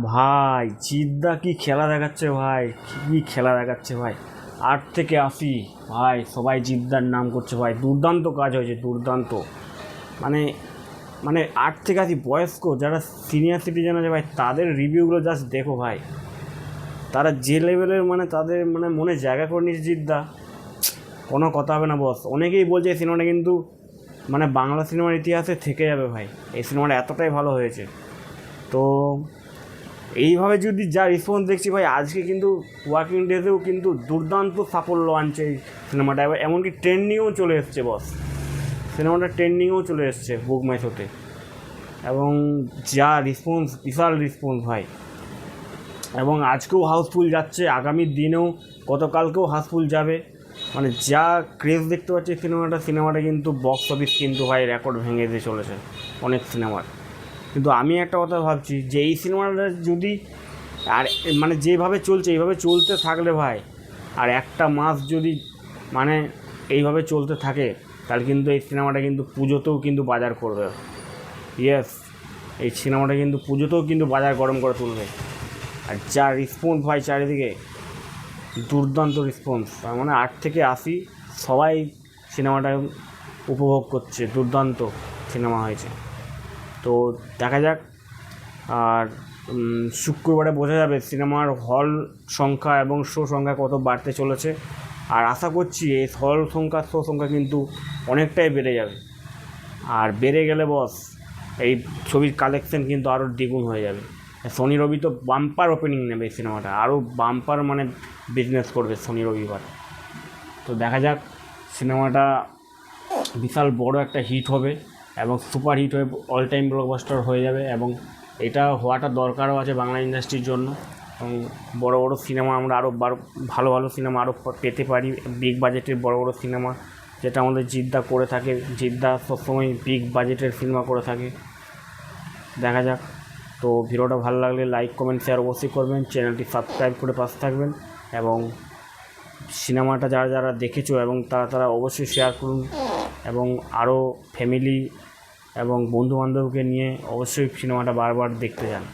ভাই জিদ্দা কি খেলা দেখাচ্ছে ভাই, কি খেলা দেখাচ্ছে ভাই। 8 থেকে 80 ভাই, সবাই জিদ্দার নাম করছে ভাই। দুর্দান্ত কাজ হয়েছে, দুর্দান্ত। মানে মানে 8 থেকে 80 বয়স্ক যারা সিনিয়র সিটিজেন আছে ভাই, তাদের রিভিউগুলো জাস্ট দেখো ভাই। তারা যে লেভেলের মানে তাদের মানে মনে জায়গা করে নিয়েছে জিদ্দা, কোনো কথা হবে না বস। অনেকেই বলছে এই সিনেমাটা কিন্তু মানে বাংলা সিনেমার ইতিহাসে থেকে যাবে ভাই, এই সিনেমাটা এতটাই ভালো হয়েছে। তো এইভাবে যদি যা রেসপন্স দেখছি ভাই, আজকে কিন্তু ওয়ার্কিং ডেতেও কিন্তু দুর্দান্ত সাফল্য আনছে এই সিনেমাটা। এবার এমনকি ট্রেন্ডিংয়েও চলে এসছে বস, সিনেমাটা ট্রেন্ডিংয়েও চলে এসছে বুক মাই শোতে। এবং যা রেসপন্স, বিশাল রেসপন্স ভাই। এবং আজকেও হাউসফুল যাচ্ছে, আগামী দিনেও, গতকালকেও হাউসফুল যাবে। মানে যা ক্রেজ দেখতে পাচ্ছি সিনেমাটা কিন্তু বক্স অফিস কিন্তু ভাই রেকর্ড ভেঙে দিয়ে চলেছে অনেক সিনেমার। কিন্তু আমি একটা কথা ভাবছি যে এই সিনেমাটা যদি আর মানে যেভাবে চলছে এইভাবে চলতে থাকলে ভাই, আর একটা মাস যদি মানে এইভাবে চলতে থাকে, তাহলে কিন্তু এই সিনেমাটা কিন্তু পুজোতেও কিন্তু বাজার করবে। ইয়েস, এই সিনেমাটা কিন্তু পুজোতেও কিন্তু বাজার গরম করে তুলবে। আর যা রেসপন্স ভাই চারিদিকে, দুর্দান্ত রেসপন্স। তার মানে 8 থেকে 80 সবাই সিনেমাটা উপভোগ করছে, দুর্দান্ত সিনেমা হয়েছে। তো দেখা যাক। আর শুক্রবারে বোঝা যাবে সিনেমার হল সংখ্যা এবং শো সংখ্যা কত বাড়তে চলেছে। আর আশা করছি এই হল সংখ্যা, শো সংখ্যা কিন্তু অনেকটাই বেড়ে যাবে। আর বেড়ে গেলে বস, এই ছবির কালেকশন কিন্তু আরও দ্বিগুণ হয়ে যাবে। শনি রবি তো বাম্পার ওপেনিং নেবে এই সিনেমাটা, আরও বাম্পার মানে বিজনেস করবে শনি রবিবার। তো দেখা যাক, সিনেমাটা বিশাল বড় একটা হিট হবে এবং সুপার হিট হয়ে অল টাইম ব্লকবাস্টার হয়ে যাবে। এবং এটা হওয়াটা দরকারও আছে বাংলা ইন্ডাস্ট্রির জন্য। এবং বড় বড় সিনেমা আমরা আরও ভালো ভালো সিনেমা আরও পেতে পারি, বিগ বাজেটের বড় বড় সিনেমা, যেটা আমাদের জিদ্দা করে থাকে। জিদ্দা সবসময় বিগ বাজেটের সিনেমা করে থাকে। দেখা যাক। তো ভিডিওটা ভালো লাগলে লাইক কমেন্ট শেয়ার অবশ্যই করবেন, চ্যানেলটি সাবস্ক্রাইব করে পাশে থাকবেন। এবং সিনেমাটা যারা যারা দেখেছো এবং তারা অবশ্যই শেয়ার করুন। এবং আরও ফ্যামিলি এবং বন্ধুবান্ধবকে নিয়ে অবশ্যই সিনেমাটা বারবার দেখতে যান।